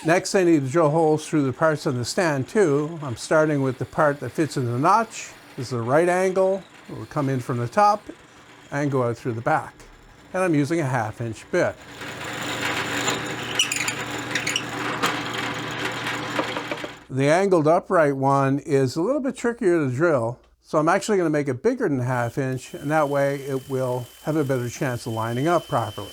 Next, I need to drill holes through the parts on the stand too. I'm starting with the part that fits in the notch. This is a right angle. It will come in from the top and go out through the back. And I'm using a 1/2 inch bit. The angled upright one is a little bit trickier to drill, so I'm actually going to make it bigger than a 1/2 inch, and that way it will have a better chance of lining up properly.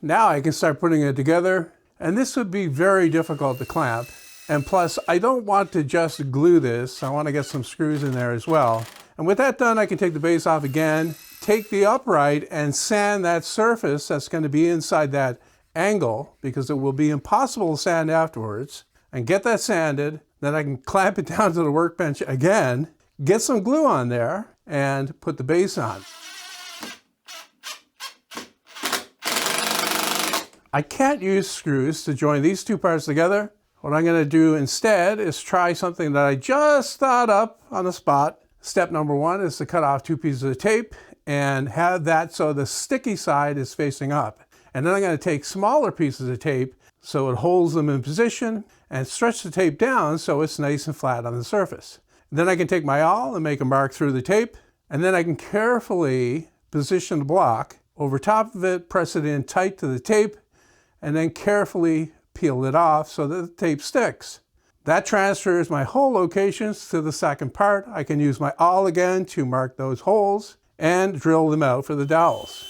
Now I can start putting it together, and this would be very difficult to clamp. And plus, I don't want to just glue this. I want to get some screws in there as well. And with that done, I can take the base off again, take the upright and sand that surface that's going to be inside that angle, because it will be impossible to sand afterwards, and get that sanded. Then I can clamp it down to the workbench again, get some glue on there, and put the base on. I can't use screws to join these two parts together. What I'm going to do instead is try something that I just thought up on the spot. Step number 1 is to cut off 2 pieces of tape and have that so the sticky side is facing up. And then I'm going to take smaller pieces of tape so it holds them in position and stretch the tape down so it's nice and flat on the surface. Then I can take my awl and make a mark through the tape, and then I can carefully position the block over top of it, press it in tight to the tape, and then carefully peel it off so that the tape sticks. That transfers my hole locations to the second part. I can use my awl again to mark those holes and drill them out for the dowels.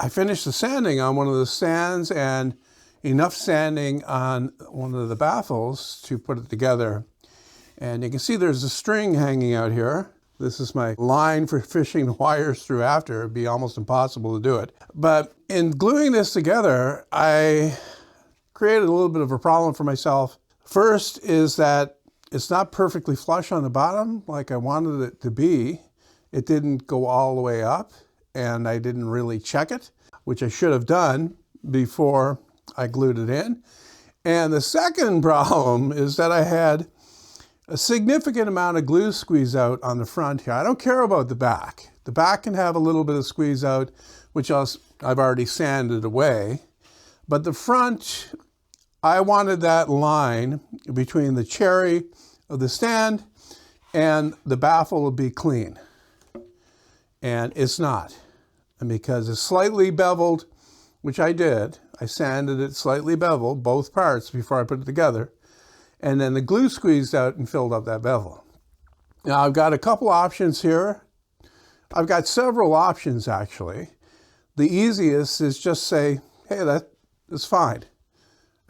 I finished the sanding on one of the stands and enough sanding on one of the baffles to put it together. And you can see there's a string hanging out here. This is my line for fishing the wires through after. It'd be almost impossible to do it. But in gluing this together, I created a little bit of a problem for myself. First is that it's not perfectly flush on the bottom like I wanted it to be. It didn't go all the way up, and I didn't really check it, which I should have done before I glued it in. And the second problem is that I had a significant amount of glue squeeze out on the front here. I don't care about the back. The back can have a little bit of squeeze out, which I've already sanded away. But the front, I wanted that line between the cherry of the stand and the baffle to be clean. And it's not. And because it's slightly beveled, which I did, I sanded it slightly beveled, both parts, before I put it together. And then the glue squeezed out and filled up that bevel. Now I've got a couple options here. I've got several options actually. The easiest is just say, hey, that is fine.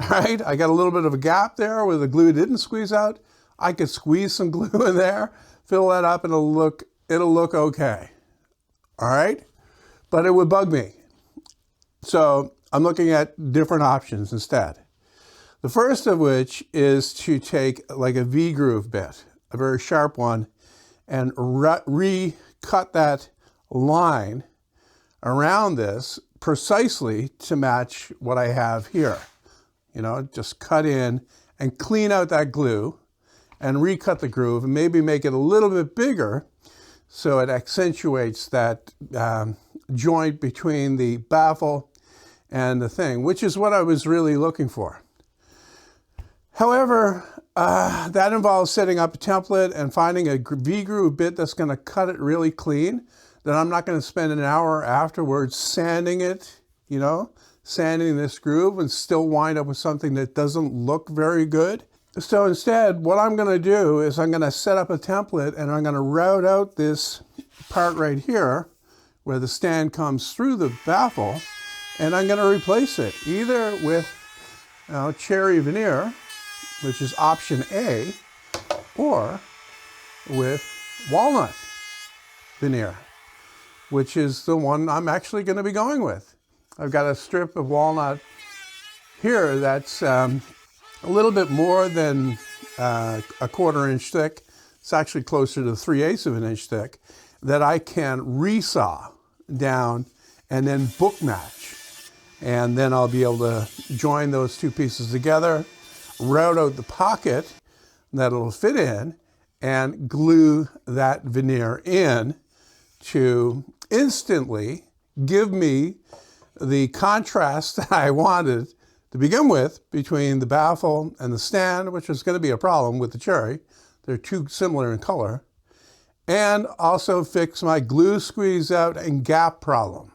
All right, I got a little bit of a gap there where the glue didn't squeeze out. I could squeeze some glue in there, fill that up, and it'll look okay. All right, but it would bug me. So I'm looking at different options instead. The first of which is to take like a V-groove bit, a very sharp one, and recut that line around this precisely to match what I have here. You know, just cut in and clean out that glue and recut the groove and maybe make it a little bit bigger so it accentuates that joint between the baffle and the thing, which is what I was really looking for. However, that involves setting up a template and finding a V-groove bit that's going to cut it really clean. Then I'm not going to spend an hour afterwards sanding it, you know, sanding this groove and still wind up with something that doesn't look very good. So instead, what I'm going to do is I'm going to set up a template and I'm going to route out this part right here where the stand comes through the baffle, and I'm going to replace it either with cherry veneer, which is option A, or with walnut veneer, which is the one I'm actually going to be going with. I've got a strip of walnut here that's a little bit more than a 1/4 inch thick. It's actually closer to 3/8 of an inch thick, that I can resaw down and then book match. And then I'll be able to join those two pieces together, route out the pocket that it'll fit in, and glue that veneer in to instantly give me the contrast that I wanted to begin with between the baffle and the stand, which is going to be a problem with the cherry. They're too similar in color. And also fix my glue squeeze out and gap problem.